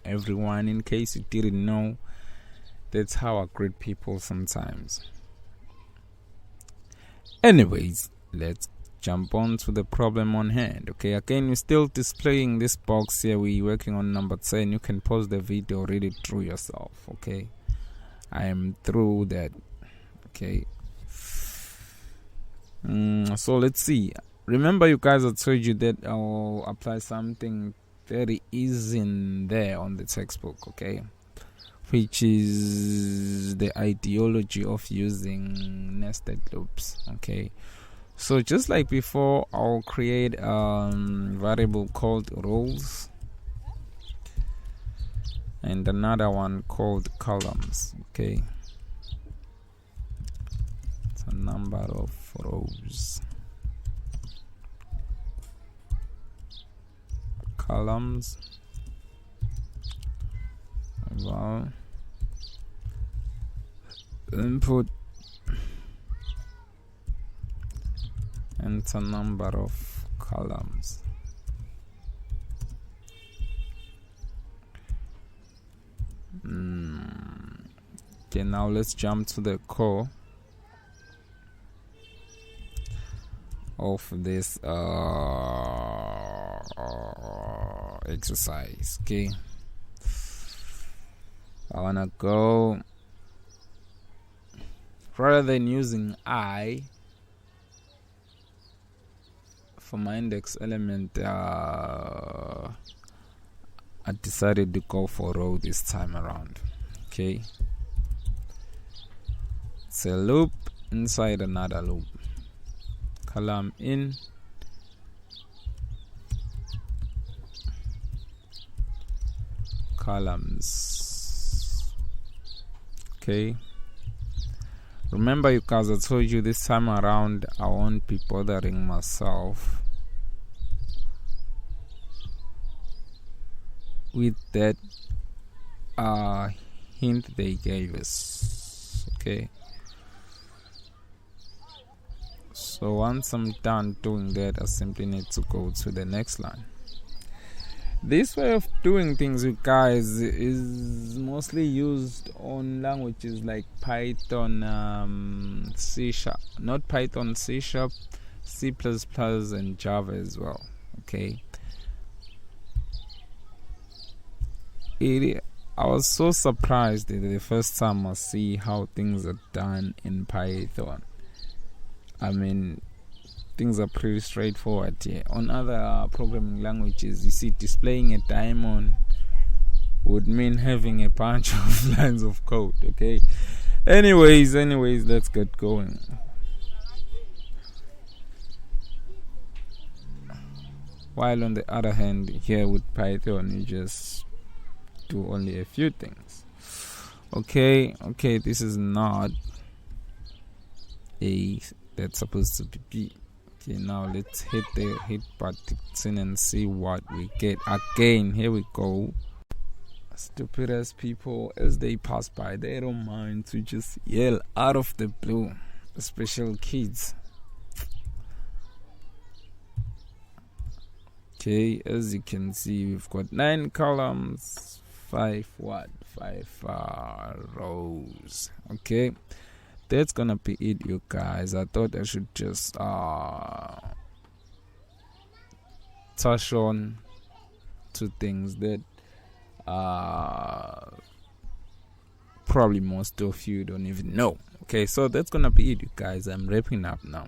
Everyone, in case you didn't know, that's how I greet people sometimes. Anyways, let's jump on to the problem on hand. Okay, again, we're still displaying this box here. We're working on number 10. You can pause the video, read it through yourself. Okay, I am through that. Okay, so let's see. Remember, you guys, I told you that I'll apply something very easy in there on the textbook. Okay, which is the ideology of using nested loops. Okay, so just like before, I'll create a variable called rows and another one called columns. Okay, it's a number of rows, columns. Well, input enter number of columns. Okay, now let's jump to the core of this exercise. Okay, I wanna go, rather than using I for my index element, I decided to go for row this time around. Okay, it's a loop inside another loop. Column in, columns. Okay, remember, you guys, I told you this time around I won't be bothering myself with that hint they gave us. Okay, so once I'm done doing that, I simply need to go to the next line. This way of doing things, you guys, is mostly used on languages like Python, C#, not Python, C#, C++, and Java as well. Okay, I was so surprised the first time I see how things are done in Python. I mean, things are pretty straightforward here. On other programming languages, you see, displaying a diamond would mean having a bunch of lines of code. Okay, anyways, let's get going. While on the other hand, here with Python, you just do only a few things. Okay, this is not A, that's supposed to be B. Okay, now let's hit the hit button and see what we get. Again, here we go. Stupid as people, as they pass by, they don't mind to just yell out of the blue, especially kids. Okay, as you can see, we've got 9 columns, 5 rows. Okay, that's gonna be it, you guys. I thought I should just touch on 2 things that probably most of you don't even know. Okay, so that's gonna be it, you guys. I'm wrapping up now.